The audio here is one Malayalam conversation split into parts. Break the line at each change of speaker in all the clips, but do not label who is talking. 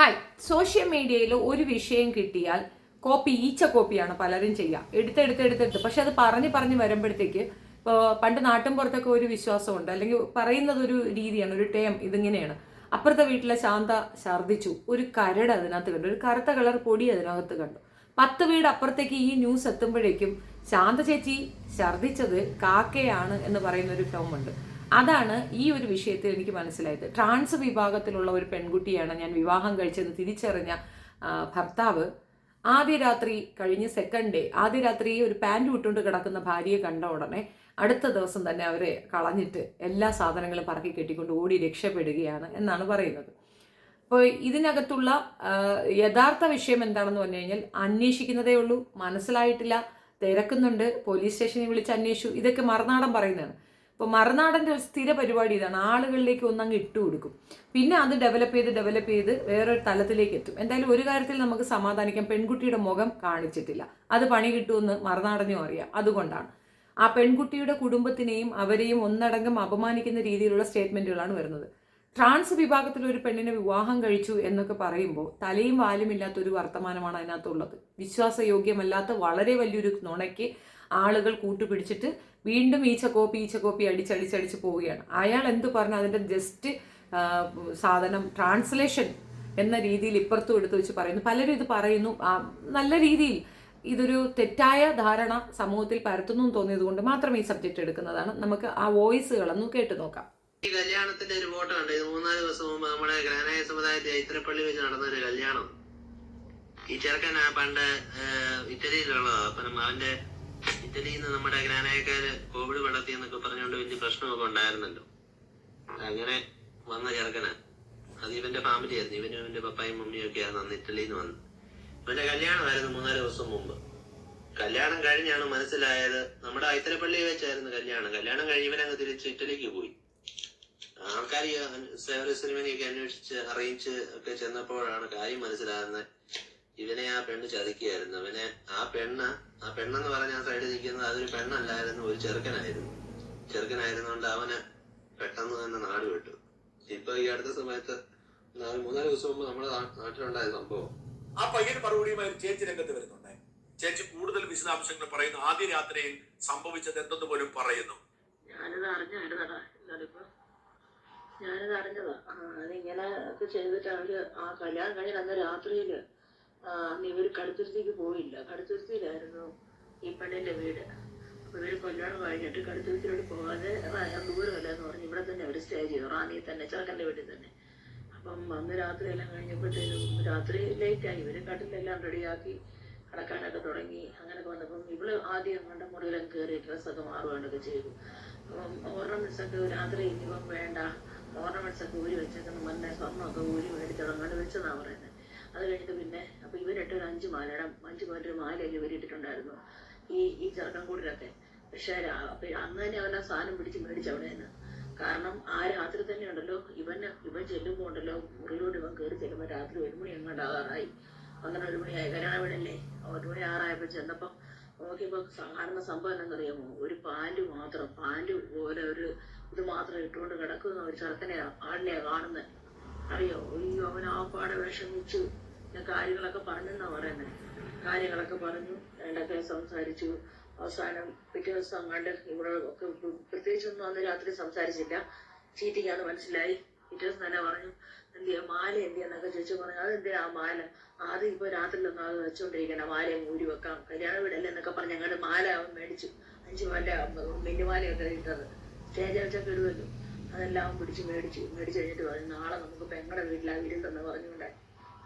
ഹായ്, സോഷ്യൽ മീഡിയയിൽ ഒരു വിഷയം കിട്ടിയാൽ ഈച്ച കോപ്പിയാണ് പലരും ചെയ്യുക. എടുത്തെടുത്ത് പക്ഷെ അത് പറഞ്ഞ് വരുമ്പോഴത്തേക്ക് ഇപ്പോൾ പണ്ട് നാട്ടിൻ പുറത്തൊക്കെ ഒരു വിശ്വാസമുണ്ട്, അല്ലെങ്കിൽ പറയുന്നത് ഒരു രീതിയാണ്, ഒരു ടേം ഇതിങ്ങനെയാണ്. അപ്പുറത്തെ വീട്ടിലെ ശാന്ത ഛർദ്ദിച്ചു, ഒരു കരട് അതിനകത്ത് കണ്ടു, ഒരു കറുത്ത കളർ പൊടി അതിനകത്ത് കണ്ടു. 10 വീട് അപ്പുറത്തേക്ക് ഈ ന്യൂസ് എത്തുമ്പോഴേക്കും ശാന്ത ചേച്ചി ഛർദ്ദിച്ചത് കാക്കയാണ് എന്ന് പറയുന്ന ഒരു ടേം ഉണ്ട്. അതാണ് ഈ ഒരു വിഷയത്തിൽ എനിക്ക് മനസ്സിലായത്. ട്രാൻസ് വിഭാഗത്തിലുള്ള ഒരു പെൺകുട്ടിയാണ് ഞാൻ വിവാഹം കഴിച്ചെന്ന് തിരിച്ചറിഞ്ഞ ഭർത്താവ് ആദ്യ രാത്രി കഴിഞ്ഞ് സെക്കൻഡ് ഡേ ആദ്യ രാത്രി ഒരു പാൻറ് ഇട്ടുകൊണ്ട് കിടക്കുന്ന ഭാര്യയെ കണ്ട ഉടനെ അടുത്ത ദിവസം തന്നെ അവരെ കളഞ്ഞിട്ട് എല്ലാ സാധനങ്ങളും പറക്കി കെട്ടിക്കൊണ്ട് ഓടി രക്ഷപ്പെടുകയാണ് എന്നാണ് പറയുന്നത്. അപ്പോൾ ഇതിനകത്തുള്ള യഥാർത്ഥ വിഷയം എന്താണെന്ന് പറഞ്ഞു കഴിഞ്ഞാൽ അന്വേഷിക്കുന്നതേ ഉള്ളൂ, മനസ്സിലായിട്ടില്ല, തിരക്കുന്നുണ്ട്, പോലീസ് സ്റ്റേഷനിൽ വിളിച്ച് അന്വേഷിച്ചു. ഇതൊക്കെ മറുനാടൻ പറയുന്നതാണ്. ഇപ്പോൾ മറുനാടൻ്റെ ഒരു സ്ഥിര പരിപാടി ഇതാണ്, ആളുകളിലേക്ക് ഒന്നങ്ങ് ഇട്ടു കൊടുക്കും, പിന്നെ അത് ഡെവലപ്പ് ചെയ്ത് വേറൊരു തലത്തിലേക്ക് എത്തും. എന്തായാലും ഒരു കാര്യത്തിൽ നമുക്ക് സമാധാനിക്കാം, പെൺകുട്ടിയുടെ മുഖം കാണിച്ചിട്ടില്ല, അത് പണി കിട്ടുമെന്ന് മറുനാടനും അറിയാം. അതുകൊണ്ടാണ് ആ പെൺകുട്ടിയുടെ കുടുംബത്തിനെയും അവരെയും ഒന്നടങ്കം അപമാനിക്കുന്ന രീതിയിലുള്ള സ്റ്റേറ്റ്മെന്റുകളാണ് വരുന്നത്. ട്രാൻസ് വിഭാഗത്തിൽ ഒരു പെണ്ണിനെ വിവാഹം കഴിച്ചു എന്നൊക്കെ പറയുമ്പോൾ തലയും വാലും ഇല്ലാത്തൊരു വർത്തമാനമാണ് അതിനകത്തുള്ളത്. വിശ്വാസയോഗ്യമല്ലാത്ത വളരെ വലിയൊരു നുണയ്ക്ക് ആളുകൾ കൂട്ടുപിടിച്ചിട്ട് വീണ്ടും ഈച്ചക്കോപ്പി അടിച്ചടിച്ച് പോവുകയാണ്. അയാൾ എന്ത് പറഞ്ഞു അതിൻ്റെ ജസ്റ്റ് സാധനം ട്രാൻസ്ലേഷൻ എന്ന രീതിയിൽ ഇപ്പുറത്തും എടുത്തു വെച്ച് പറയുന്നു. പലരും ഇത് പറയുന്നു നല്ല രീതിയിൽ. ഇതൊരു തെറ്റായ ധാരണ സമൂഹത്തിൽ പരത്തുന്നു തോന്നിയത് കൊണ്ട് മാത്രം ഈ സബ്ജക്റ്റ് എടുക്കുന്നതാണ്. നമുക്ക് ആ വോയിസുകളൊന്ന് കേട്ടു നോക്കാം.
ഈ കല്യാണത്തിന്റെ ഒരു ഫോട്ടോ ഉണ്ട്. ഇത് 3-4 ദിവസം മുമ്പ് നമ്മുടെ ഗ്രാനായ സമുദായത്തിൽ ഇത്രപ്പള്ളി വെച്ച് നടന്ന ഒരു കല്യാണം. ഈ ചെറുക്കൻ പണ്ട് ഇറ്റലിയിലുള്ളതാ. അപ്പം അവന്റെ ഇറ്റലിയിൽ നിന്ന് നമ്മുടെ ഗ്രാനായക്കാര് കോവിഡ് പടർത്തി എന്നൊക്കെ പറഞ്ഞുകൊണ്ട് വലിയ പ്രശ്നമൊക്കെ ഉണ്ടായിരുന്നല്ലോ. അങ്ങനെ വന്ന ചെറുക്കനാ. അത് ഇവന്റെ ഫാമിലി ആയിരുന്നു. ഇവനും ഇവന്റെ പപ്പായും മമ്മിയും ഒക്കെ ആയിരുന്നു അന്ന് ഇറ്റലിയിൽ നിന്ന് വന്നത്. ഇവന്റെ കല്യാണമായിരുന്നു 3-4 ദിവസം മുമ്പ്. കല്യാണം കഴിഞ്ഞാണ് മനസ്സിലായത് നമ്മുടെ ഇത്രപ്പള്ളി വെച്ചായിരുന്നു കല്യാണം കഴിഞ്ഞ് ഇവനങ്ങ് തിരിച്ച് ഇറ്റലിക്ക് പോയി. ആൾക്കാർ സിനിമയൊക്കെ അന്വേഷിച്ച് അറിയിച്ച് ഒക്കെ ചെന്നപ്പോഴാണ് കാര്യം മനസ്സിലാകുന്നത്. ഇവനെ ആ പെണ്ണ് ചതിക്കുകയായിരുന്നു. അവനെ ആ പെണ്ണെന്ന് പറഞ്ഞ ആ സൈഡിൽ നിൽക്കുന്നത് അതൊരു പെണ്ണല്ലായിരുന്നു, ഒരു ചെറുക്കനായിരുന്നോണ്ട് അവന് പെട്ടെന്ന് തന്നെ നാട് വിട്ടു. ഇപ്പൊ ഈ അടുത്ത സമയത്ത് 3-4 ദിവസം മുമ്പ് നമ്മുടെ നാട്ടിലുണ്ടായ സംഭവം.
ആ പയ്യന് മറുപടിയുമായി ചേച്ചി രംഗത്ത് വരുന്നുണ്ട്. ചേച്ചി കൂടുതൽ വിശദാംശങ്ങൾ പറയുന്നു. ആദ്യ രാത്രിയിൽ സംഭവിച്ചത് എന്തെന്ന് പോലും പറയുന്നു.
ഞാനത് അറിഞ്ഞതാ. അതിങ്ങനെ ഒക്കെ ചെയ്തിട്ട് അവര് ആ കല്യാണം കഴിഞ്ഞ അന്ന് രാത്രിയില് അന്ന് ഇവര് കടുത്തുരുത്തിക്ക് പോയില്ല. കടുത്തുരുത്തിയിലായിരുന്നു ഈ പെണ്ണിന്റെ വീട്. അപ്പൊ ഇവര് കല്യാണം കഴിഞ്ഞിട്ട് കടുത്തുരുത്തിയോട് പോകാതെ ദൂരമല്ല എന്ന് പറഞ്ഞ് ഇവിടെ തന്നെ അവര് സ്റ്റേ ചെയ്തു, റാന്നിയിൽ തന്നെ, ചെറുക്കന്റെ വീട്ടിൽ തന്നെ. അപ്പം അന്ന് രാത്രി എല്ലാം കഴിഞ്ഞപ്പോഴത്തേനും രാത്രി ലേറ്റായി. ഇവര് കട്ടിലെല്ലാം റെഡിയാക്കി കിടക്കാനൊക്കെ തുടങ്ങി. അങ്ങനെ വന്നപ്പം ഇവള് ആദ്യം കണ്ട മുറിയിലും കയറി ഡ്രസ്സൊക്കെ മാറുകയൊക്കെ ചെയ്തു. അപ്പം ഓർണമെന്റ്സ് ഒക്കെ രാത്രി ഇനിയിപ്പം വേണ്ട, ഓർണമെന്റ്സ് ഒക്കെ ഊരി വെച്ചേക്കുന്ന മഞ്ഞ സ്വർണ്ണമൊക്കെ ഊരി മേടിച്ചോളങ്ങാണ്ട് വെച്ചെന്നാ പറയുന്നത്. അത് കഴിഞ്ഞിട്ട് പിന്നെ അപ്പൊ ഇവരിട്ട് ഒരു 5 മാലയുടെ മാലയൊക്കെ ഇവരിട്ടിട്ടുണ്ടായിരുന്നു ഈ ചെറുക്കൻ കൂടിലൊക്കെ. പക്ഷെ അന്ന് തന്നെ അവനെ സാധനം മേടിച്ചവിടെ നിന്ന്. കാരണം ആ രാത്രി തന്നെ ഉണ്ടല്ലോ ഇവൻ ചെല്ലുമ്പോ ഉണ്ടല്ലോ മുറിയിലോട്ട് ഇവൻ കയറി ചെല്ലുമ്പോ രാത്രി 1 മണി എങ്ങാണ്ട് ആകാറായി. 12 മണിയായി. കല്യാണ വീടല്ലേ. 1 മണി ആറായപ്പോ ചെന്നപ്പോ നോക്കിയപ്പോ കാണുന്ന സംഭവം എന്താണെന്നറിയാമോ? ഒരു പാന്റ് പോലെ ഒരു ഇത് മാത്രം ഇട്ടുകൊണ്ട് കിടക്കുന്ന ഒരു ആളിനെയാ കാണുന്നത്. അറിയോ? അയ്യോ, അവൻ ആ പാടെ വിഷമിച്ചു. ഞാൻ കാര്യങ്ങളൊക്കെ പറഞ്ഞെന്നാ പറയുന്നത്. കാര്യങ്ങളൊക്കെ പറഞ്ഞു, രണ്ടൊക്കെ സംസാരിച്ചു. അവസാനം പിറ്റേ ദിവസം അങ്ങാണ്ട് ഇവിടെ ഒക്കെ പ്രത്യേകിച്ചൊന്നും അന്ന് രാത്രി സംസാരിച്ചില്ല. ചീറ്റിക്കാന്ന് മനസ്സിലായി. പിറ്റേ ദിവസം തന്നെ പറഞ്ഞു എന്തിയാ മാല എന്തിയാന്നൊക്കെ ചോദിച്ചു. പറഞ്ഞു അതെന്തിനാ ആ മാല? ആദ്യം ഇപ്പൊ രാത്രിയിലൊന്നും അത് വെച്ചോണ്ടിരിക്കണം, മാലയെ മൂരി വെക്കാം, കല്യാണ വീടല്ലേ എന്നൊക്കെ പറഞ്ഞ് ഞങ്ങളുടെ മാല അവൻ മേടിച്ചു. 5 മാല മിന്നുമാലയൊക്കെ ഇട്ടത് സ്റ്റേജ് വെച്ചൊക്കെ ഇടുമല്ലോ. അതെല്ലാം അവൻ മേടിച്ചു കഴിഞ്ഞിട്ട് പറഞ്ഞു നാളെ നമുക്ക് പെങ്ങളുടെ വീട്ടിലാ വിരുന്നെന്ന് പറഞ്ഞുകൊണ്ട്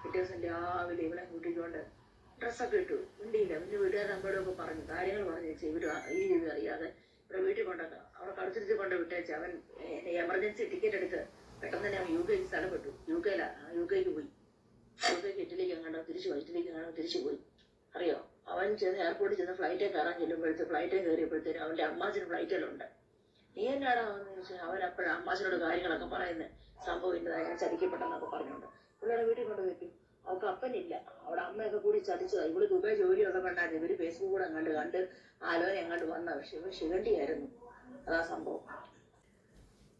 പിറ്റേ ദിവസം രാവിലെ ഇവളെ കൂട്ടിക്കൊണ്ട് ഡ്രസ്സൊക്കെ ഇട്ടു. മിണ്ടിയില്ല. പിന്നെ വീട്ടുകാർ നമ്മളോടൊക്കെ പറഞ്ഞു, കാര്യങ്ങൾ പറഞ്ഞു വെച്ചാൽ ഇവര് ഈ രീതി അറിയാതെ ഇവിടെ വീട്ടിൽ കൊണ്ടൊക്കെ അവിടെ കടുത്തിരുത്തി കൊണ്ട് വിട്ടേച്ച് അവൻ എമർജൻസി ടിക്കറ്റ് എടുത്ത് പെട്ടെന്ന് തന്നെ അവൻ UK സ്ഥലപ്പെട്ടു. UK പോയി. ഇറ്റലിക്ക് എങ്ങാണ്ടോ തിരിച്ചു പോയി. അറിയോ? അവൻ ചെന്ന് എയർപോർട്ടിൽ ചെന്ന് ഫ്ലൈറ്റേ കയറാൻ ഫ്ലൈറ്റേ കയറിയപ്പോഴത്തേനും അവന്റെ അമ്മാച്ചന് ഫ്ലൈറ്റിലുണ്ട്. നീ എന്നാടാ അവന്ന് ചോദിച്ചാൽ അവൻ അപ്പോഴും അമ്മാച്ചനോട് കാര്യങ്ങളൊക്കെ പറയുന്നത്. സംഭവം ഇന്നതായി ഞാൻ ചതിക്കപ്പെട്ടെന്നൊക്കെ പറഞ്ഞുകൊണ്ട് പിള്ളേരെ വീട്ടിൽ കൊണ്ട് വെക്കും. അവൾക്ക് അപ്പനില്ല, അവിടെ അമ്മയൊക്കെ കൂടി ചതിച്ചതാ. ഇവള് ദുബായ് ജോലിയൊക്കെ കണ്ടായിരുന്നു. ഇവര് ഫേസ്ബുക്ക് കൂടെ കണ്ട് ആലോചന എങ്ങാണ്ട് വന്ന. പക്ഷെ ഇവൻ ശിഖണ്ഡിയായിരുന്നു. അതാ സംഭവം.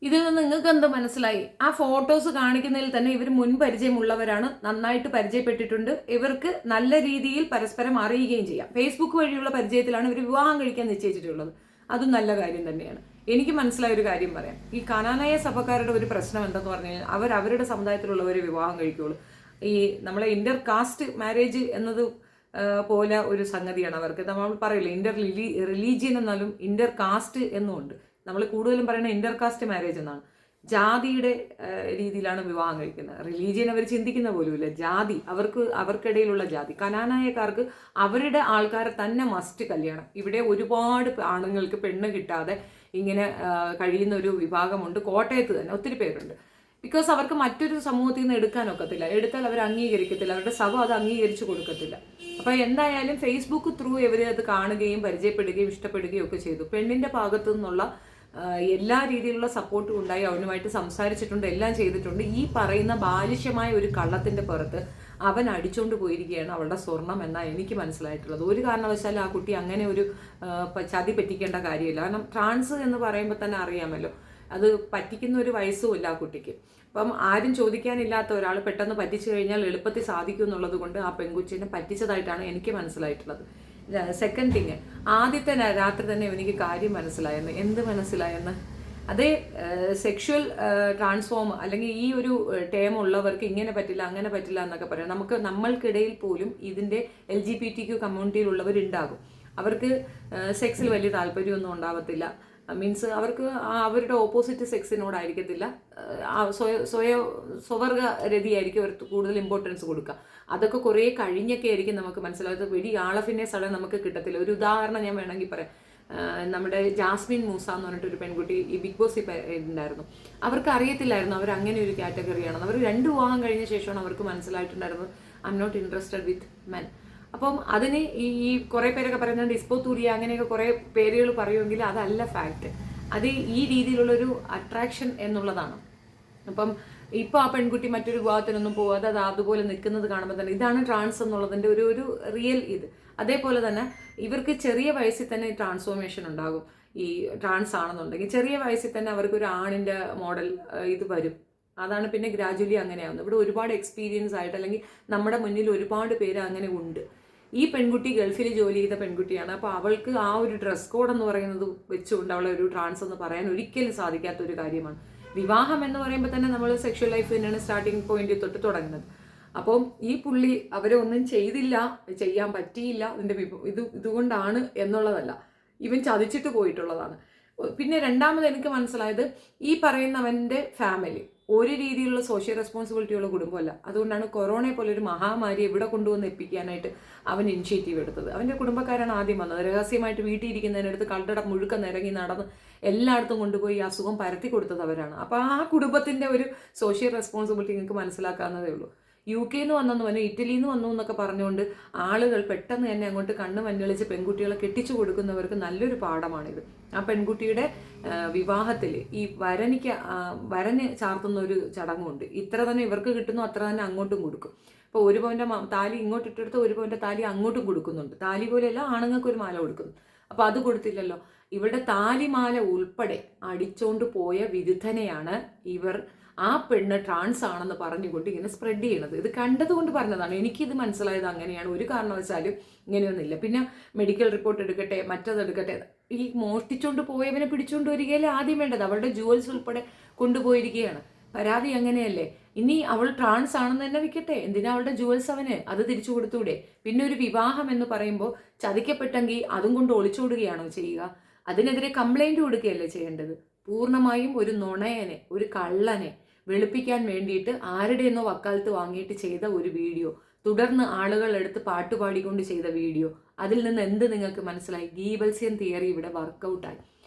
ഇതിൽ നിന്ന് നിങ്ങൾക്ക് എന്ത് മനസ്സിലായി? ആ ഫോട്ടോസ് കാണിക്കുന്നതിൽ തന്നെ ഇവർ മുൻ പരിചയമുള്ളവരാണ്, നന്നായിട്ട് പരിചയപ്പെട്ടിട്ടുണ്ട്, ഇവർക്ക് നല്ല രീതിയിൽ പരസ്പരം അറിയുകയും ചെയ്യാം. ഫേസ്ബുക്ക് വഴിയുള്ള പരിചയത്തിലാണ് ഇവർ വിവാഹം കഴിക്കാൻ നിശ്ചയിച്ചിട്ടുള്ളത്. അതും നല്ല കാര്യം തന്നെയാണ്. എനിക്ക് മനസ്സിലായ ഒരു കാര്യം പറയാം. ഈ കനാനായ സഭക്കാരുടെ ഒരു പ്രശ്നം എന്തെന്ന് പറഞ്ഞു കഴിഞ്ഞാൽ അവരുടെ സമുദായത്തിലുള്ളവർ വിവാഹം കഴിക്കുള്ളൂ. ഈ നമ്മളെ ഇന്റർ കാസ്റ്റ് മാരേജ് എന്നത് പോലെ ഒരു സംഗതിയാണ് അവർക്ക്. നമ്മൾ പറയില്ല ഇന്റർ റിലീജിയൻ എന്നാലും ഇന്റർ കാസ്റ്റ് എന്നുമുണ്ട്. നമ്മൾ കൂടുതലും പറയുന്നത് ഇന്റർ കാസ്റ്റ് മാരേജ് എന്നാണ്. ജാതിയുടെ രീതിയിലാണ് വിവാഹം കഴിക്കുന്നത്. റിലീജിയൻ അവർ ചിന്തിക്കുന്ന പോലുമില്ല. ജാതി അവർക്കിടയിലുള്ള ജാതി. കനാനായക്കാർക്ക് അവരുടെ ആൾക്കാരെ തന്നെ മസ്റ്റ് കല്യാണം. ഇവിടെ ഒരുപാട് ആണുങ്ങൾക്ക് പെണ്ണ് കിട്ടാതെ ഇങ്ങനെ കഴിയുന്ന ഒരു വിഭാഗമുണ്ട്. കോട്ടയത്ത് തന്നെ ഒത്തിരി പേരുണ്ട്. ബിക്കോസ് അവർക്ക് മറ്റൊരു സമൂഹത്തിൽ നിന്ന് എടുക്കാനൊക്കത്തില്ല. എടുത്താൽ അവർ അംഗീകരിക്കത്തില്ല, അവരുടെ സഭ അത് അംഗീകരിച്ചു കൊടുക്കത്തില്ല. അപ്പോൾ എന്തായാലും ഫേസ്ബുക്ക് ത്രൂ ഇവർ അത് കാണുകയും പരിചയപ്പെടുകയും ഇഷ്ടപ്പെടുകയും ഒക്കെ ചെയ്തു. പെണ്ണിന്റെ ഭാഗത്തു നിന്നുള്ള എല്ലാ രീതിയിലുള്ള സപ്പോർട്ടും ഉണ്ടായി. അവനുമായിട്ട് സംസാരിച്ചിട്ടുണ്ട്, എല്ലാം ചെയ്തിട്ടുണ്ട്. ഈ പറയുന്ന ബാലിഷ്യമായ ഒരു കള്ളത്തിന്റെ പുറത്ത് അവൻ അടിച്ചുകൊണ്ട് പോയിരിക്കുകയാണ് അവളുടെ സ്വർണം എന്നാണ് എനിക്ക് മനസ്സിലായിട്ടുള്ളത്. ഒരു കാരണവശാലും ആ കുട്ടി അങ്ങനെ ഒരു ചതി പറ്റിക്കേണ്ട കാര്യമില്ല. കാരണം ട്രാൻസ് എന്ന് പറയുമ്പോൾ തന്നെ അറിയാമല്ലോ, അത് പറ്റിക്കുന്ന ഒരു വയസ്സുമില്ല ആ കുട്ടിക്ക്. അപ്പം ആരും ചോദിക്കാനില്ലാത്ത ഒരാൾ പെട്ടെന്ന് പറ്റിച്ചു കഴിഞ്ഞാൽ എളുപ്പത്തിൽ സാധിക്കും എന്നുള്ളത് കൊണ്ട് ആ പെൺകുച്ചിനെ പറ്റിച്ചതായിട്ടാണ് എനിക്ക് മനസ്സിലായിട്ടുള്ളത്. സെക്കൻഡ് തിങ്, ആദ്യത്തെ രാത്രി തന്നെ എനിക്ക് കാര്യം മനസ്സിലായെന്ന്. എന്ത് മനസ്സിലായെന്ന്? അതേ സെക്ഷുവൽ ട്രാൻസ്ഫോം അല്ലെങ്കിൽ ഈ ഒരു ടേം ഉള്ളവർക്ക് ഇങ്ങനെ പറ്റില്ല അങ്ങനെ പറ്റില്ല എന്നൊക്കെ പറയാം. നമ്മൾക്കിടയിൽ പോലും ഇതിൻ്റെ LGBTQ കമ്മ്യൂണിറ്റിയിലുള്ളവരുണ്ടാകും. അവർക്ക് സെക്സിൽ വലിയ താല്പര്യമൊന്നും ഉണ്ടാവത്തില്ല. മീൻസ് അവർക്ക് അവരുടെ ഓപ്പോസിറ്റ് സെക്സിനോടായിരിക്കത്തില്ല, സ്വവർഗ രതിയായിരിക്കും അവർ കൂടുതൽ ഇമ്പോർട്ടൻസ് കൊടുക്കുക. അതൊക്കെ കുറേ കഴിഞ്ഞൊക്കെ ആയിരിക്കും നമുക്ക് മനസ്സിലായത്. വെടി ആളഫിനെ സഡൻ നമുക്ക് കിട്ടത്തില്ല. ഒരു ഉദാഹരണം ഞാൻ വേണമെങ്കിൽ പറയാം. നമ്മുടെ ജാസ്മിൻ മൂസ എന്ന് പറഞ്ഞിട്ടൊരു പെൺകുട്ടി ഈ ബിഗ് ബോസിൽ ഉണ്ടായിരുന്നു. അവർക്ക് അറിയത്തില്ലായിരുന്നു അവർ അങ്ങനെ ഒരു കാറ്റഗറിയാണെന്ന്. അവർ 2 വിവാഹം കഴിഞ്ഞ ശേഷമാണ് അവർക്ക് മനസ്സിലായിട്ടുണ്ടായിരുന്നത് I'm not interested with men. അപ്പം അതിന് ഈ കുറേ പേരൊക്കെ പറയുന്നത് ഡിസ്പോത്തൂരിയ അങ്ങനെയൊക്കെ കുറേ പേരുകൾ പറയുമെങ്കിൽ അതല്ല ഫാക്റ്റ്. അത് ഈ രീതിയിലുള്ളൊരു അട്രാക്ഷൻ എന്നുള്ളതാണ്. അപ്പം ഇപ്പോൾ ആ പെൺകുട്ടി മറ്റൊരു വിവാഹത്തിനൊന്നും പോകാതെ അത് അതുപോലെ നിൽക്കുന്നത് കാണുമ്പോൾ തന്നെ ഇതാണ് ട്രാൻസ് എന്നുള്ളതിൻ്റെ ഒരു റിയൽ ഇത്. അതേപോലെ തന്നെ ഇവർക്ക് ചെറിയ വയസ്സിൽ തന്നെ ട്രാൻസ്ഫോർമേഷൻ ഉണ്ടാകും. ഈ ട്രാൻസ് ആണെന്നുണ്ടെങ്കിൽ ചെറിയ വയസ്സിൽ തന്നെ അവർക്ക് ഒരു ആണിൻ്റെ മോഡൽ ഇത് വരും. അതാണ് പിന്നെ ഗ്രാജുവലി അങ്ങനെയാവുന്നത്. ഇവിടെ ഒരുപാട് എക്സ്പീരിയൻസ് ആയിട്ട് അല്ലെങ്കിൽ നമ്മുടെ മുന്നിൽ ഒരുപാട് പേര് അങ്ങനെ ഉണ്ട്. ഈ പെൺകുട്ടി ഗൾഫിൽ ജോലി ചെയ്ത പെൺകുട്ടിയാണ്. അപ്പോൾ അവൾക്ക് ആ ഒരു ഡ്രസ് കോഡ് എന്ന് പറയുന്നത് വെച്ചുകൊണ്ട് അവളെ ഒരു ട്രാൻസ് എന്ന് പറയാൻ ഒരിക്കലും സാധിക്കാത്ത ഒരു കാര്യമാണ്. വിവാഹം എന്ന് പറയുമ്പോൾ തന്നെ നമ്മൾ സെക്ഷൽ ലൈഫ് തന്നെയാണ് സ്റ്റാർട്ടിങ് പോയിന്റ് തൊട്ട് തുടങ്ങുന്നത്. അപ്പം ഈ പുള്ളി അവരെ ഒന്നും ചെയ്തില്ല, ചെയ്യാൻ പറ്റിയില്ല, ഇതുകൊണ്ടാണ് എന്നുള്ളതല്ല, ഇവൻ ചതിച്ചിട്ട് പോയിട്ടുള്ളതാണ്. പിന്നെ രണ്ടാമത് എനിക്ക് മനസ്സിലായത് ഈ പറയുന്നവൻ്റെ ഫാമിലി ഒരു രീതിയിലുള്ള സോഷ്യൽ റെസ്പോൺസിബിലിറ്റിയുള്ള കുടുംബമല്ല. അതുകൊണ്ടാണ് കൊറോണയെ പോലെ ഒരു മഹാമാരി ഇവിടെ കൊണ്ടുവന്ന് എത്തിക്കാനായിട്ട് അവൻ ഇനിഷ്യേറ്റീവ് എടുത്തത്. അവൻ്റെ കുടുംബക്കാരാണ് ആദ്യം വന്നത്. രഹസ്യമായിട്ട് വീട്ടിൽ ഇരിക്കുന്നതിനടുത്ത് കaldട മുഴുക്ക നിരങ്ങി നടന്ന് എല്ലായിടത്തും കൊണ്ടുപോയി അസുഖം പരത്തി കൊടുത്തത് അവരാണ്. അപ്പോൾ ആ കുടുംബത്തിൻ്റെ ഒരു സോഷ്യൽ റെസ്പോൺസിബിലിറ്റി നിങ്ങൾക്ക് മനസ്സിലാക്കാവുന്നതേ ഉള്ളൂ. UK നിന്ന് വന്നെന്ന് പറഞ്ഞു, ഇറ്റലിയിൽ നിന്ന് വന്നു എന്നൊക്കെ പറഞ്ഞുകൊണ്ട് ആളുകൾ പെട്ടെന്ന് തന്നെ അങ്ങോട്ട് കണ്ണ് മഞ്ഞളിച്ച് പെൺകുട്ടികളെ കെട്ടിച്ചു കൊടുക്കുന്നവർക്ക് നല്ലൊരു പാഠമാണിത്. ആ പെൺകുട്ടിയുടെ വിവാഹത്തിൽ ഈ വരന് ചാർത്തുന്ന ഒരു ചടങ്ങുണ്ട്. ഇത്ര തന്നെ ഇവർക്ക് കിട്ടുന്നു അത്ര തന്നെ അങ്ങോട്ടും കൊടുക്കും. അപ്പോൾ ഒരു പവൻ്റെ താലി ഇങ്ങോട്ട് ഇട്ടെടുത്ത് ഒരു പവൻ്റെ താലി അങ്ങോട്ടും കൊടുക്കുന്നുണ്ട്. താലി പോലെയല്ല, ആണുങ്ങൾക്ക് ഒരു മാല കൊടുക്കുന്നു. അപ്പോൾ അത് കൊടുത്തില്ലല്ലോ. ഇവിടെ താലിമാല ഉൾപ്പെടെ അടിച്ചോണ്ട് പോയ വിരുദ്ധനെയാണ് ഇവർ ആ പെണ്ണ് ട്രാൻസ് ആണെന്ന് പറഞ്ഞുകൊണ്ട് ഇങ്ങനെ സ്പ്രെഡ് ചെയ്യണത്. ഇത് കണ്ടതുകൊണ്ട് പറഞ്ഞതാണ്. എനിക്കിത് മനസ്സിലായത് അങ്ങനെയാണ്. ഒരു കാരണവശാലും ഇങ്ങനെയൊന്നുമില്ല. പിന്നെ മെഡിക്കൽ റിപ്പോർട്ട് എടുക്കട്ടെ, മറ്റതെടുക്കട്ടെ, ഈ മോഷ്ടിച്ചുകൊണ്ട് പോയവനെ പിടിച്ചുകൊണ്ട് വരികയല്ലേ ആദ്യം വേണ്ടത്. അവളുടെ ജുവൽസ് ഉൾപ്പെടെ കൊണ്ടുപോയിരിക്കുകയാണ്. പരാതി അങ്ങനെയല്ലേ? ഇനി അവൾ ട്രാൻസ് ആണെന്ന് തന്നെ വിൽക്കട്ടെ, എന്തിനാ അവളുടെ ജുവൽസ് അവന് അത് തിരിച്ചു കൊടുത്തൂടെ? പിന്നെ ഒരു വിവാഹം എന്ന് പറയുമ്പോൾ ചതിക്കപ്പെട്ടെങ്കിൽ അതും കൊണ്ട് ഒളിച്ചോടുകയാണോ ചെയ്യുക? അതിനെതിരെ കംപ്ലൈൻറ്റ് കൊടുക്കുകയല്ലേ ചെയ്യേണ്ടത്? പൂർണ്ണമായും ഒരു നുണയനെ, ഒരു കള്ളനെ വെളുപ്പിക്കാൻ വേണ്ടിയിട്ട് ആരുടെയെന്നോ വക്കാലത്ത് വാങ്ങിയിട്ട് ചെയ്ത ഒരു വീഡിയോ, തുടർന്ന് ആളുകൾ എടുത്ത് പാട്ടുപാടിക്കൊണ്ട് ചെയ്ത വീഡിയോ, അതിൽ നിന്ന് എന്ത് നിങ്ങൾക്ക് മനസ്സിലായി? ഗീബൽസിയൻ തിയറി ഇവിടെ വർക്കൗട്ടായി.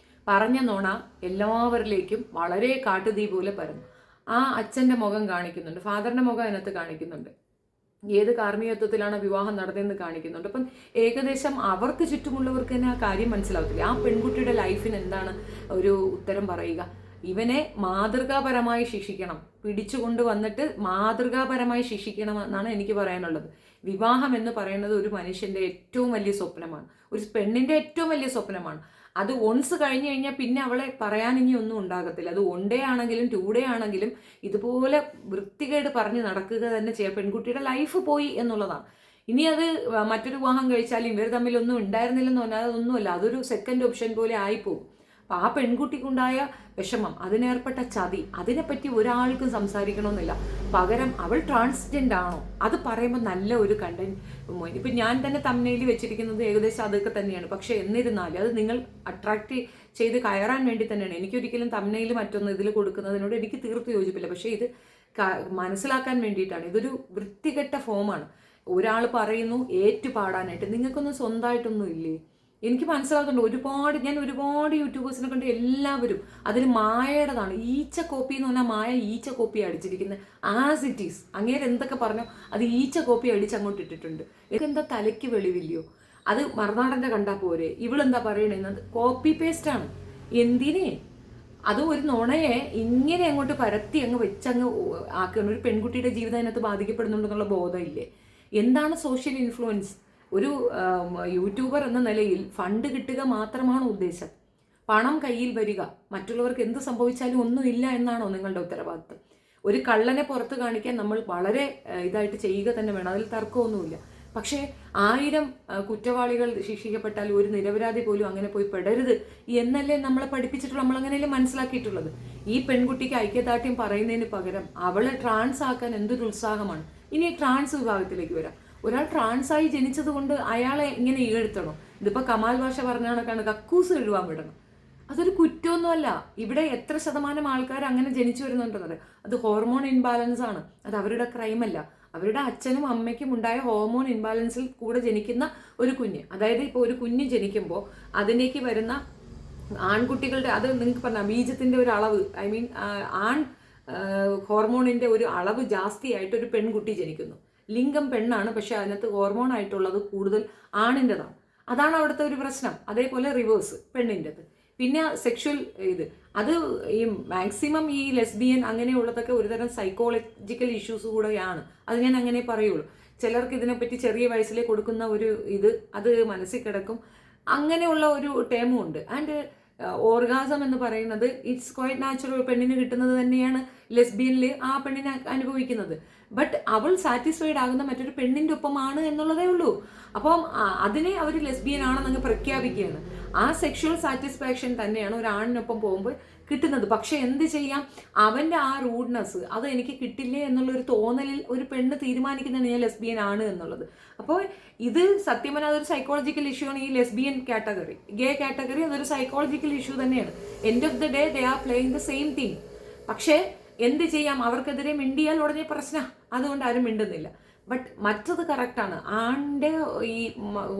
പറഞ്ഞ നുണ എല്ലാവരിലേക്കും വളരെ കാട്ടുതീ പോലെ പരന്നു. ആ അച്ഛൻ്റെ മുഖം കാണിക്കുന്നുണ്ട്, ഫാദറിൻ്റെ മുഖം അതിനകത്ത് കാണിക്കുന്നുണ്ട്, ഏത് കാർമ്മികത്വത്തിലാണ് വിവാഹം നടന്നതെന്ന് കാണിക്കുന്നുണ്ട്. അപ്പം ഏകദേശം അവർക്ക് ചുറ്റുമുള്ളവർക്ക് തന്നെ ആ കാര്യം മനസ്സിലാവത്തില്ല. ആ പെൺകുട്ടിയുടെ ലൈഫിന് എന്താണ് ഒരു ഉത്തരം പറയുക? ഇവനെ മാതൃകാപരമായി ശിക്ഷിക്കണം, പിടിച്ചുകൊണ്ട് വന്നിട്ട് മാതൃകാപരമായി ശിക്ഷിക്കണം എന്നാണ് എനിക്ക് പറയാനുള്ളത്. വിവാഹം എന്ന് പറയുന്നത് ഒരു മനുഷ്യൻ്റെ ഏറ്റവും വലിയ സ്വപ്നമാണ്, ഒരു പെണ്ണിൻ്റെ ഏറ്റവും വലിയ സ്വപ്നമാണ്. അത് ഒൺസ് കഴിഞ്ഞു കഴിഞ്ഞാൽ പിന്നെ അവളെ പറയാൻ ഇനി ഒന്നും ഉണ്ടാകത്തില്ല. അത് 1 ഡേ ആണെങ്കിലും 2 ഡേ ആണെങ്കിലും ഇതുപോലെ വൃത്തികേട് പറഞ്ഞ് നടക്കുക തന്നെ ചെയ്യാം. പെൺകുട്ടിയുടെ ലൈഫ് പോയി എന്നുള്ളതാണ്. ഇനി അത് മറ്റൊരു വിവാഹം കഴിച്ചാലും ഇവർ തമ്മിലൊന്നും ഉണ്ടായിരുന്നില്ലെന്ന് പറഞ്ഞാൽ അതൊന്നുമല്ല, അതൊരു സെക്കൻഡ് ഓപ്ഷൻ പോലെ ആയിപ്പോകും. അപ്പം ആ പെൺകുട്ടിക്കുണ്ടായ വിഷമം, അതിനേർപ്പെട്ട ചതി, അതിനെപ്പറ്റി ഒരാൾക്കും സംസാരിക്കണമെന്നില്ല. പകരം അവൾ ട്രാൻസ്ജെൻഡർ ആണോ അത് പറയുമ്പോൾ നല്ല ഒരു കണ്ടന്റ്. ഇപ്പം ഞാൻ തന്നെ തമ്മിൽ വെച്ചിരിക്കുന്നത് ഏകദേശം അതൊക്കെ തന്നെയാണ്. പക്ഷെ എന്നിരുന്നാലും അത് നിങ്ങൾ അട്രാക്റ്റ് ചെയ്ത് കയറാൻ വേണ്ടി തന്നെയാണ്. എനിക്കൊരിക്കലും തമ്മിൽ മറ്റൊന്ന് ഇതിൽ കൊടുക്കുന്നതിനോട് എനിക്ക് തീർത്ത് യോജിപ്പില്ല. പക്ഷേ ഇത് മനസ്സിലാക്കാൻ വേണ്ടിയിട്ടാണ്. ഇതൊരു വൃത്തികെട്ട ഫോമാണ്. ഒരാൾ പറയുന്നു ഏറ്റുപാടാനായിട്ട്. നിങ്ങൾക്കൊന്നും സ്വന്തമായിട്ടൊന്നും ഇല്ലേ? എനിക്ക് മനസ്സിലാക്കുന്നുണ്ട്. ഞാൻ ഒരുപാട് യൂട്യൂബേഴ്സിനെ കണ്ട് എല്ലാവരും അതിൽ മായയുടേതാണ്. ഈച്ച കോപ്പി എന്ന് പറഞ്ഞാൽ മായ ഈച്ച കോപ്പി അടിച്ചിരിക്കുന്നത് ആസ് ഇറ്റ് ഈസ്. അങ്ങേര് എന്തൊക്കെ പറഞ്ഞോ അത് ഈച്ച കോപ്പി അടിച്ച് അങ്ങോട്ട് ഇട്ടിട്ടുണ്ട്. എന്താ തലയ്ക്ക് വെളിവില്ലയോ? അത് മറുനാടൻ്റെ കണ്ടാൽ പോരെ? ഇവളെന്താ പറയണത്? കോപ്പി പേസ്റ്റാണ്. എന്തിനേ? അത് ഒരു നുണയെ ഇങ്ങനെ അങ്ങോട്ട് പരത്തി അങ്ങ് വെച്ചങ്ങ് ആക്കുകയാണ്. ഒരു പെൺകുട്ടിയുടെ ജീവിതം അതിനകത്ത് ബാധിക്കപ്പെടുന്നുണ്ടെന്നുള്ള ബോധമില്ലേ? എന്താണ് സോഷ്യൽ ഇൻഫ്ലുവൻസ്? ഒരു യൂട്യൂബർ എന്ന നിലയിൽ ഫണ്ട് കിട്ടുക മാത്രമാണോ ഉദ്ദേശം? പണം കയ്യിൽ വരിക, മറ്റുള്ളവർക്ക് എന്ത് സംഭവിച്ചാലും ഒന്നുമില്ല എന്നാണോ നിങ്ങളുടെ ഉത്തരവാദിത്വം? ഒരു കള്ളനെ പുറത്ത് കാണിക്കാൻ നമ്മൾ വളരെ ഇതായിട്ട് ചെയ്യുക തന്നെ വേണം, അതിൽ തർക്കമൊന്നുമില്ല. പക്ഷേ 1000 കുറ്റവാളികൾ ശിക്ഷിക്കപ്പെട്ടാൽ ഒരു നിരപരാധി പോലും അങ്ങനെ പോയി പെടരുത് എന്നല്ലേ നമ്മളെ പഠിപ്പിച്ചിട്ടുള്ള, നമ്മളങ്ങനെയല്ലേ മനസ്സിലാക്കിയിട്ടുള്ളത്. ഈ പെൺകുട്ടിക്ക് ഐക്യദാർഢ്യം പറയുന്നതിന് പകരം അവളെ ട്രാൻസ് ആക്കാൻ എന്തൊരു ഉത്സാഹമാണ്. ഇനി ട്രാൻസ് വിഭാഗത്തിലേക്ക് വരാം. ഒരാൾ ട്രാൻസായി ജനിച്ചത് കൊണ്ട് അയാളെ ഇങ്ങനെ ഈഴ്ത്തണോ? ഇതിപ്പോൾ കമാൽ ഭാഷ പറഞ്ഞ കണക്കാണ് കക്കൂസ് എഴുവാൻ വിടണം. അതൊരു കുറ്റമൊന്നുമല്ല. ഇവിടെ എത്ര ശതമാനം ആൾക്കാർ അങ്ങനെ ജനിച്ചു വരുന്നുണ്ടെന്നത് അത് ഹോർമോൺ ഇൻബാലൻസ് ആണ്. അത് അവരുടെ ക്രൈമല്ല. അവരുടെ അച്ഛനും അമ്മയ്ക്കും ഉണ്ടായ ഹോർമോൺ ഇൻബാലൻസിൽ കൂടെ ജനിക്കുന്ന ഒരു കുഞ്ഞ്. അതായത് ഇപ്പോൾ ഒരു കുഞ്ഞ് ജനിക്കുമ്പോൾ അതിലേക്ക് വരുന്ന ആൺകുട്ടികളുടെ, അത് നിങ്ങൾക്ക് പറഞ്ഞാൽ ബീജത്തിൻ്റെ ഒരു അളവ്, ആൺ ഹോർമോണിൻ്റെ ഒരു അളവ് ജാസ്തിയായിട്ട് ഒരു പെൺകുട്ടി ജനിക്കുന്നു. ലിംഗം പെണ്ണാണ്, പക്ഷെ അതിനകത്ത് ഹോർമോൺ ആയിട്ടുള്ളത് കൂടുതൽ ആണിൻ്റെതാണ്. അതാണ് അവിടുത്തെ ഒരു പ്രശ്നം. അതേപോലെ റിവേഴ്സ് പെണ്ണിൻ്റെത്. പിന്നെ സെക്ഷൽ അത് ഈ മാക്സിമം ഈ ലെസ്ബിയൻ അങ്ങനെയുള്ളതൊക്കെ ഒരുതരം സൈക്കോളജിക്കൽ ഇഷ്യൂസ് കൂടെയാണ്. അത് ഞാൻ അങ്ങനെ പറയുള്ളൂ. ചിലർക്ക് ഇതിനെപ്പറ്റി ചെറിയ വയസ്സിലേ കൊടുക്കുന്ന ഒരു അത് മനസ്സിൽ കിടക്കും. അങ്ങനെയുള്ള ഒരു ടേമും ഉണ്ട്. ആൻഡ് ഓർഗാസം എന്ന് പറയുന്നത് ഇറ്റ്സ് ക്വൈറ്റ് നാച്ചുറൽ. പെണ്ണിന് കിട്ടുന്നത് തന്നെയാണ് ലെസ്ബിയനിൽ ആ പെണ്ണിനെ അനുഭവിക്കുന്നത്. ബട്ട് അവൾ സാറ്റിസ്ഫൈഡ് ആകുന്ന മറ്റൊരു പെണ്ണിൻ്റെ ഒപ്പമാണ് എന്നുള്ളതേ ഉള്ളൂ. അപ്പം അതിനെ അവർ ലെസ്ബിയൻ ആണെന്നങ്ങ് പ്രഖ്യാപിക്കുകയാണ്. ആ സെക്ഷൽ സാറ്റിസ്ഫാക്ഷൻ തന്നെയാണ് ഒരു ആണിനൊപ്പം പോകുമ്പോൾ കിട്ടുന്നത്. പക്ഷെ എന്ത് ചെയ്യാം, അവൻ്റെ ആ റൂഡ്നെസ് അത് എനിക്ക് കിട്ടില്ലേ എന്നുള്ളൊരു തോന്നലിൽ ഒരു പെണ്ണ് തീരുമാനിക്കുന്നതാണ് ഞാൻ ലെസ്ബിയൻ ആണ് എന്നുള്ളത്. അപ്പോൾ ഇത് സത്യം പറഞ്ഞാൽ അതൊരു സൈക്കോളജിക്കൽ ഇഷ്യൂ ആണ്. ഈ ലെസ്ബിയൻ കാറ്റഗറി, ഗേ കാറ്റഗറി, അതൊരു സൈക്കോളജിക്കൽ ഇഷ്യൂ തന്നെയാണ്. End of the day they are playing the same thing. പക്ഷേ എന്ത് ചെയ്യാം, അവർക്കെതിരെ മിണ്ടിയാൽ ഉടനെ പ്രശ്നം, അതുകൊണ്ട് ആരും മിണ്ടുന്നില്ല. ബട്ട് മറ്റത് കറക്റ്റാണ്. ആണിൻ്റെ ഈ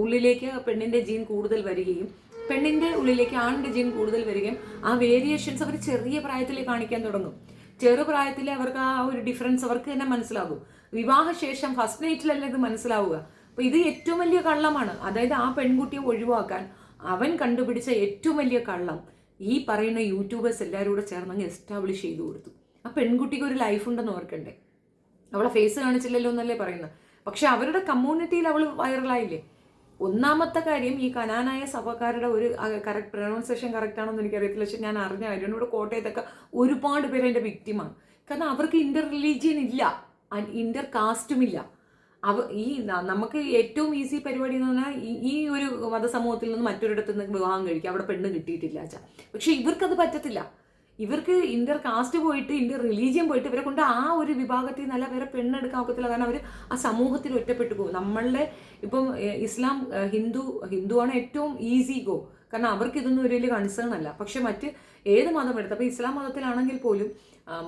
ഉള്ളിലേക്ക് പെണ്ണിൻ്റെ ജീൻ കൂടുതൽ വരികയും പെണ്ണിൻ്റെ ഉള്ളിലേക്ക് ആണിൻ്റെ ജീൻ കൂടുതൽ വരികയും ആ വേരിയേഷൻസ് അവർ ചെറിയ പ്രായത്തിൽ കാണിക്കാൻ തുടങ്ങും. ചെറുപ്രായത്തിൽ അവർക്ക് ആ ഒരു ഡിഫറൻസ് അവർക്ക് തന്നെ മനസ്സിലാകും. വിവാഹശേഷം ഫസ്റ്റ് നൈറ്റിലല്ല ഇത് മനസ്സിലാവുക. അപ്പോൾ ഇത് ഏറ്റവും വലിയ കള്ളമാണ്. അതായത് ആ പെൺകുട്ടിയെ ഒഴിവാക്കാൻ അവൻ കണ്ടുപിടിച്ച ഏറ്റവും വലിയ കള്ളം ഈ പറയുന്ന യൂട്യൂബേഴ്സ് എല്ലാവരും കൂടെ ചേർന്നങ്ങ് എസ്റ്റാബ്ലിഷ് ചെയ്തു കൊടുത്തു. ആ പെൺകുട്ടിക്ക് ഒരു ലൈഫ് ഉണ്ടെന്ന് ഓർക്കണ്ടേ? അവളെ ഫേസ് കാണിച്ചില്ലല്ലോ എന്നല്ലേ പറയുന്നത്. പക്ഷെ അവരുടെ കമ്മ്യൂണിറ്റിയിൽ അവൾ വൈറലായില്ലേ? ഒന്നാമത്തെ കാര്യം, ഈ കനാനായ സഭക്കാരുടെ ഒരു കറക്റ്റ് പ്രൊനൗൺസിയേഷൻ കറക്റ്റ് ആണെന്ന് എനിക്കറിയത്തില്ല, പക്ഷെ ഞാൻ അറിഞ്ഞ കാര്യം ഇവിടെ കോട്ടയത്തൊക്കെ ഒരുപാട് പേര് എൻ്റെ വിക്റ്റിമാണ്. കാരണം അവർക്ക് ഇന്റർ റിലീജിയൻ ഇല്ല, ഇന്റർ കാസ്റ്റും ഇല്ല. നമുക്ക് ഏറ്റവും ഈസി പരിപാടി എന്ന് പറഞ്ഞാൽ ഈ ഒരു മതസമൂഹത്തിൽ നിന്ന് മറ്റൊരിടത്ത് നിന്ന് വിവാഹം കഴിക്കുക, അവിടെ പെണ്ണ് കിട്ടിയിട്ടില്ല വെച്ചാൽ. പക്ഷെ ഇവർക്കത് പറ്റത്തില്ല. ഇവർക്ക് ഇന്റർ കാസ്റ്റ് പോയിട്ട് ഇന്റർ റിലീജിയൻ പോയിട്ട് ഇവരെ കൊണ്ട് ആ ഒരു വിഭാഗത്തിൽ നല്ല വേറെ പെണ്ണെടുക്കാൻ ഒക്കത്തില്ല. കാരണം അവർ ആ സമൂഹത്തിൽ ഒറ്റപ്പെട്ടു പോകും. നമ്മളുടെ ഇപ്പം ഇസ്ലാം, ഹിന്ദുവാണ് ഏറ്റവും ഈസി ഗോ, കാരണം അവർക്ക് ഇതൊന്നും ഒരു വലിയ കൺസേൺ അല്ല. പക്ഷെ മറ്റ് ഏത് മതം എടുത്ത്, അപ്പോൾ ഇസ്ലാം മതത്തിലാണെങ്കിൽ പോലും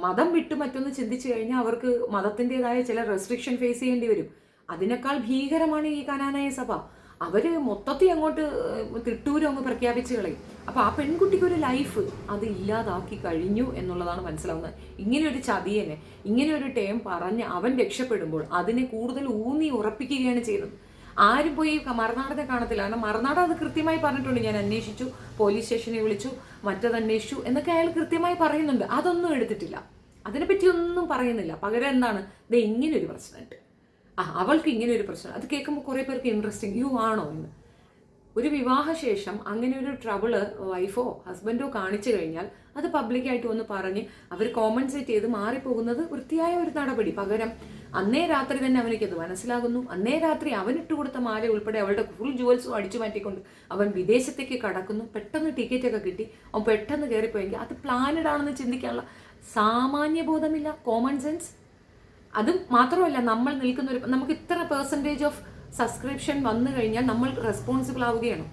മതം വിട്ട് മറ്റൊന്ന് ചിന്തിച്ചു കഴിഞ്ഞാൽ അവർക്ക് മതത്തിൻ്റെതായ ചില റെസ്ട്രിക്ഷൻ ഫേസ് ചെയ്യേണ്ടി വരും. അതിനേക്കാൾ ഭീകരമാണ് ഈ കനാനായ സഭ. അവർ മൊത്തത്തിൽ അങ്ങോട്ട് തിട്ടൂരം അങ്ങ് പ്രഖ്യാപിച്ച് കളയും. അപ്പോൾ ആ പെൺകുട്ടിക്കൊരു ലൈഫ് അത് ഇല്ലാതാക്കി കഴിഞ്ഞു എന്നുള്ളതാണ് മനസ്സിലാവുന്നത്. ഇങ്ങനെയൊരു ചതിയനെ, ഇങ്ങനെയൊരു ടേം പറഞ്ഞ് അവൻ രക്ഷപ്പെടുമ്പോൾ അതിനെ കൂടുതൽ ഊന്നി ഉറപ്പിക്കുകയാണ് ചെയ്യുന്നത്. ആരും പോയി മറുനാടനെ കാണത്തില്ല. കാരണം മറുനാട് അത് കൃത്യമായി പറഞ്ഞിട്ടുണ്ട്. ഞാൻ അന്വേഷിച്ചു, പോലീസ് സ്റ്റേഷനെ വിളിച്ചു, മറ്റത് അന്വേഷിച്ചു എന്നൊക്കെ അയാൾ കൃത്യമായി പറയുന്നുണ്ട്. അതൊന്നും എടുത്തിട്ടില്ല, അതിനെപ്പറ്റി ഒന്നും പറയുന്നില്ല. പകരം എന്താണ്, ഇത് ഇങ്ങനൊരു പ്രശ്നമുണ്ട്, അവൾക്ക് ഇങ്ങനെ ഒരു പ്രശ്നം. അത് കേൾക്കുമ്പോൾ കുറേ പേർക്ക് ഇൻട്രസ്റ്റിംഗ്, യു ആണോ എന്ന്. ഒരു വിവാഹശേഷം അങ്ങനെ ഒരു ട്രബിള് വൈഫോ ഹസ്ബൻഡോ കാണിച്ചു കഴിഞ്ഞാൽ അത് പബ്ലിക്കായിട്ട് ഒന്ന് പറഞ്ഞ് അവർ കോമ്പൻസേറ്റ് ചെയ്ത് മാറിപ്പോകുന്നത് വൃത്തിയായ ഒരു നടപടി. പകരം അന്നേ രാത്രി തന്നെ അവനിക്കത് മനസ്സിലാകുന്നു, അന്നേ രാത്രി അവൻ ഇട്ടുകൊടുത്ത മാല ഉൾപ്പെടെ അവളുടെ ഫുൾ ജുവൽസും അടിച്ചു മാറ്റിക്കൊണ്ട് അവൻ വിദേശത്തേക്ക് കടക്കുന്നു. പെട്ടെന്ന് ടിക്കറ്റൊക്കെ കിട്ടി, അവൻ പെട്ടെന്ന് കയറിപ്പോയെങ്കിൽ അത് പ്ലാനഡ് ആണെന്ന് ചിന്തിക്കാനുള്ള സാമാന്യ ബോധമില്ല, കോമൺ സെൻസ്. അതും മാത്രമല്ല, നമ്മൾ നിൽക്കുന്ന ഒരു, നമുക്ക് ഇത്ര പെർസെൻറ്റേജ് ഓഫ് സബ്സ്ക്രിപ്ഷൻ വന്നു കഴിഞ്ഞാൽ നമ്മൾ റെസ്പോൺസിബിൾ ആവുകയാണ്.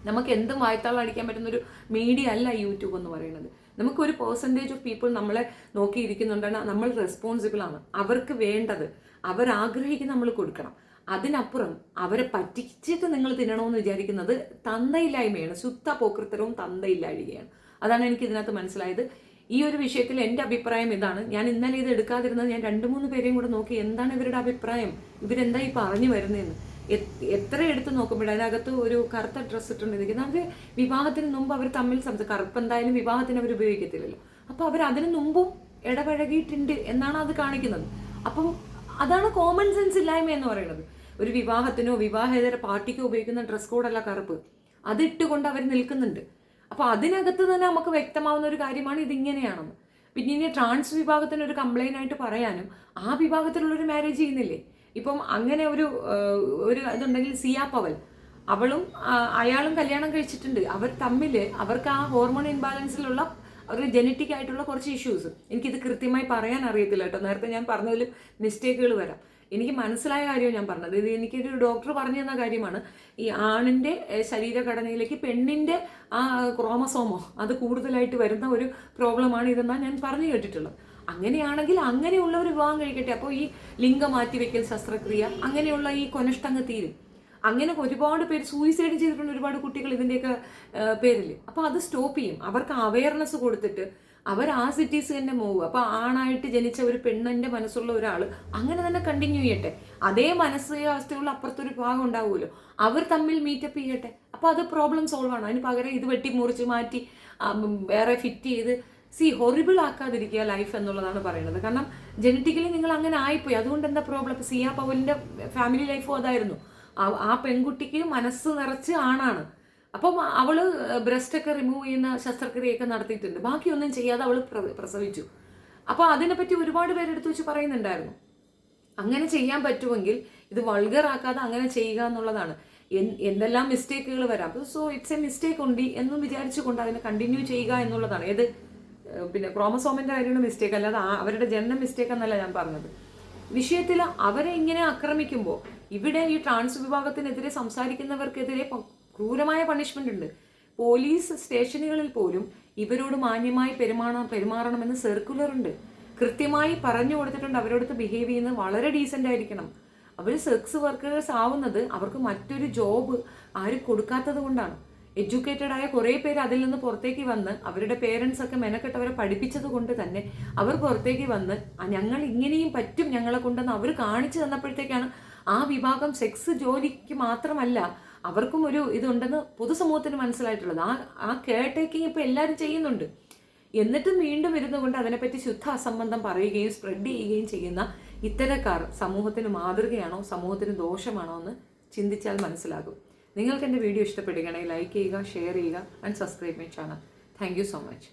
നമുക്ക് എന്തും വായ്ത്താളം അടിക്കാൻ പറ്റുന്നൊരു മീഡിയ അല്ല യൂട്യൂബ് എന്ന് പറയുന്നത്. നമുക്കൊരു പെർസെൻറ്റേജ് ഓഫ് പീപ്പിൾ നമ്മളെ നോക്കിയിരിക്കുന്നുണ്ടെങ്കിൽ നമ്മൾ റെസ്പോൺസിബിൾ ആണ്. അവർക്ക് വേണ്ടത് അവരാഗ്രഹിക്കുന്ന നമ്മൾ കൊടുക്കണം. അതിനപ്പുറം അവരെ പറ്റിച്ചിട്ട് നിങ്ങൾ തിന്നണമെന്ന് വിചാരിക്കുന്നത് തന്തയില്ലായ്മയാണ്, ശുദ്ധ പോക്കൃത്തരവും തന്തയില്ലാഴികയാണ്. അതാണ് എനിക്ക് ഇതിനകത്ത് മനസ്സിലായത്. ഈ ഒരു വിഷയത്തിൽ എൻ്റെ അഭിപ്രായം ഇതാണ്. ഞാൻ ഇന്നലെ ഇത് എടുക്കാതിരുന്നത്, ഞാൻ 2-3 പേരെയും കൂടെ നോക്കി എന്താണ് ഇവരുടെ അഭിപ്രായം, ഇവരെന്താ ഈ പറഞ്ഞു വരുന്നതെന്ന്. എത്ര എടുത്ത് നോക്കുമ്പോഴേ അതിനകത്ത് ഒരു കറുത്ത ഡ്രസ്സ് ഇട്ടുകൊണ്ടിരിക്കുന്നത്. അവർ വിവാഹത്തിന് മുമ്പ് അവർ തമ്മിൽ കറുപ്പ് എന്തായാലും വിവാഹത്തിന് അവർ ഉപയോഗിക്കത്തില്ലല്ലോ. അപ്പോൾ അവർ അതിന് മുമ്പും ഇടപഴകിയിട്ടുണ്ട് എന്നാണ് അത് കാണിക്കുന്നത്. അപ്പം അതാണ് കോമൺ സെൻസ് ഇല്ലായ്മ എന്ന് പറയുന്നത്. ഒരു വിവാഹത്തിനോ വിവാഹേതര പാർട്ടിക്കോ ഉപയോഗിക്കുന്ന ഡ്രസ് കോഡല്ല കറുപ്പ്, അതിട്ടുകൊണ്ട് അവർ നിൽക്കുന്നുണ്ട്. അപ്പോൾ അതിനകത്ത് തന്നെ നമുക്ക് വ്യക്തമാവുന്ന ഒരു കാര്യമാണ് ഇതിങ്ങനെയാണെന്ന്. പിന്നെ ഇനി ട്രാൻസ് വിഭാഗത്തിന് ഒരു കംപ്ലൈൻ്റ് ആയിട്ട് പറയാനും ആ വിഭാഗത്തിലുള്ളൊരു മാരേജ് ചെയ്യുന്നില്ലേ. ഇപ്പം അങ്ങനെ ഒരു ഇതുണ്ടെങ്കിൽ സിയ പവൽ, അവളും അയാളും കല്യാണം കഴിച്ചിട്ടുണ്ട്. അവർ തമ്മിൽ അവർക്ക് ആ ഹോർമോൺ ഇൻബാലൻസിലുള്ള ഒരു ജനറ്റിക് ആയിട്ടുള്ള കുറച്ച് ഇഷ്യൂസ്, എനിക്കിത് കൃത്യമായി പറയാൻ അറിയത്തില്ല കേട്ടോ. നേരത്തെ ഞാൻ പറഞ്ഞതിൽ മിസ്റ്റേക്കുകൾ വരാം. എനിക്ക് മനസ്സിലായ കാര്യമാണ് ഞാൻ പറഞ്ഞത്. ഇത് എനിക്കൊരു ഡോക്ടർ പറഞ്ഞു തന്ന കാര്യമാണ്. ഈ ആണിൻ്റെ ശരീരഘടനയിലേക്ക് പെണ്ണിൻ്റെ ആ ക്രോമസോമോ അത് കൂടുതലായിട്ട് വരുന്ന ഒരു പ്രോബ്ലമാണ് ഇതെന്നാണ് ഞാൻ പറഞ്ഞു കേട്ടിട്ടുള്ളത്. അങ്ങനെയാണെങ്കിൽ അങ്ങനെയുള്ള ഒരു വിവാഹം കഴിക്കട്ടെ. അപ്പോൾ ഈ ലിംഗം മാറ്റിവെക്കൽ ശസ്ത്രക്രിയ അങ്ങനെയുള്ള ഈ കൊനഷ്ടങ്ങ് തീരും. അങ്ങനെ ഒരുപാട് പേര് സൂയിസൈഡ് ചെയ്തിട്ടുണ്ട്, ഒരുപാട് കുട്ടികൾ ഇതിൻ്റെയൊക്കെ പേരിൽ. അപ്പോൾ അത് സ്റ്റോപ്പ് ചെയ്യും. അവർക്ക് അവയർനെസ് കൊടുത്തിട്ട് അവർ ആ സിറ്റീസ് തന്നെ മൂവ്. അപ്പോൾ ആണായിട്ട് ജനിച്ച ഒരു പെണ്ണിൻ്റെ മനസ്സുള്ള ഒരാൾ അങ്ങനെ തന്നെ കണ്ടിന്യൂ ചെയ്യട്ടെ. അതേ മാനസികാവസ്ഥയുള്ള അപ്പുറത്തൊരു ഭാഗം ഉണ്ടാവുമല്ലോ, അവർ തമ്മിൽ മീറ്റപ്പ് ചെയ്യട്ടെ. അപ്പോൾ അത് പ്രോബ്ലം സോൾവ് ആണ്. അതിന് പകരം ഇത് വെട്ടി മുറിച്ച് മാറ്റി വേറെ ഫിറ്റ് ചെയ്ത് ഹൊറിബിൾ ആക്കാതിരിക്കുക ലൈഫ് എന്നുള്ളതാണ് പറയുന്നത്. കാരണം ജനറ്റിക്കലി നിങ്ങൾ അങ്ങനെ ആയിപ്പോയി, അതുകൊണ്ട് എന്താ പ്രോബ്ലം. ഇപ്പോൾ സിയ പവലിൻ്റെ ഫാമിലി ലൈഫും അതായിരുന്നു. ആ പെൺകുട്ടിക്ക് മനസ്സ് നിറച്ച് ആണാണ്. അപ്പം അവൾ ബ്രസ്റ്റൊക്കെ റിമൂവ് ചെയ്യുന്ന ശസ്ത്രക്രിയയൊക്കെ നടത്തിയിട്ടുണ്ട്, ബാക്കിയൊന്നും ചെയ്യാതെ അവൾ പ്രസവിച്ചു. അപ്പോൾ അതിനെപ്പറ്റി ഒരുപാട് പേരെടുത്ത് വെച്ച് പറയുന്നുണ്ടായിരുന്നു. അങ്ങനെ ചെയ്യാൻ പറ്റുമെങ്കിൽ ഇത് വൾഗർ ആക്കാതെ അങ്ങനെ ചെയ്യുക എന്നുള്ളതാണ്. എന്തെല്ലാം മിസ്റ്റേക്കുകൾ വരാം. സോ ഇറ്റ്സ് എ മിസ്റ്റേക്ക് ഉണ്ട് എന്നും വിചാരിച്ചുകൊണ്ട് അതിനെ കണ്ടിന്യൂ ചെയ്യുക എന്നുള്ളതാണ്. ഏത് പിന്നെ ക്രോമസോമിൻ്റെ കാര്യമാണ് മിസ്റ്റേക്ക്, അല്ലാതെ അവരുടെ ജനന മിസ്റ്റേക്ക് എന്നല്ല ഞാൻ പറഞ്ഞത്. വിഷയത്തിൽ അവരെ ഇങ്ങനെ ആക്രമിക്കുമ്പോൾ ഇവിടെ ഈ ട്രാൻസ് വിഭാഗത്തിനെതിരെ സംസാരിക്കുന്നവർക്കെതിരെ ക്രൂരമായ പണിഷ്മെന്റ് ഉണ്ട്. പോലീസ് സ്റ്റേഷനുകളിൽ പോലും ഇവരോട് മാന്യമായി പെരുമാറണമെന്ന് സർക്കുലർ ഉണ്ട്. കൃത്യമായി പറഞ്ഞു കൊടുത്തിട്ടുണ്ട് അവരോട് ബിഹേവ് ചെയ്യുന്നത് വളരെ ഡീസൻ്റ് ആയിരിക്കണം. അവർ സെക്സ് വർക്കേഴ്സ് ആവുന്നത് അവർക്ക് മറ്റൊരു ജോബ് ആരും കൊടുക്കാത്തത് കൊണ്ടാണ്. എഡ്യൂക്കേറ്റഡ് ആയ കുറേ പേര് അതിൽ നിന്ന് പുറത്തേക്ക് വന്ന് അവരുടെ പേരൻസ് ഒക്കെ മെനക്കെട്ട് അവരെ പഠിപ്പിച്ചത് കൊണ്ട് തന്നെ അവർ പുറത്തേക്ക് വന്ന് ഞങ്ങൾ ഇങ്ങനെയും പറ്റും ഞങ്ങളെ കൊണ്ടെന്ന് അവർ കാണിച്ചു തന്നപ്പോഴത്തേക്കാണ് ആ വിഭാഗം സെക്സ് ജോലിക്ക് മാത്രമല്ല അവർക്കും ഒരു ഇതുണ്ടെന്ന് പൊതുസമൂഹത്തിന് മനസ്സിലായിട്ടുള്ളത്. ആ കെയർ ടേക്കിംഗ് ഇപ്പോൾ എല്ലാവരും ചെയ്യുന്നുണ്ട്. എന്നിട്ടും വീണ്ടും ഇരുന്നുകൊണ്ട് അതിനെപ്പറ്റി ശുദ്ധ അസംബന്ധം പറയുകയും സ്പ്രെഡ് ചെയ്യുകയും ചെയ്യുന്ന ഇത്തരക്കാർ സമൂഹത്തിന് മാതൃകയാണോ സമൂഹത്തിന് ദോഷമാണോ എന്ന് ചിന്തിച്ചാൽ മനസ്സിലാകും. നിങ്ങൾക്ക് എൻ്റെ വീഡിയോ ഇഷ്ടപ്പെടുകയാണെങ്കിൽ ലൈക്ക് ചെയ്യുക, ഷെയർ ചെയ്യുക and subscribe my channel. Thank you so much.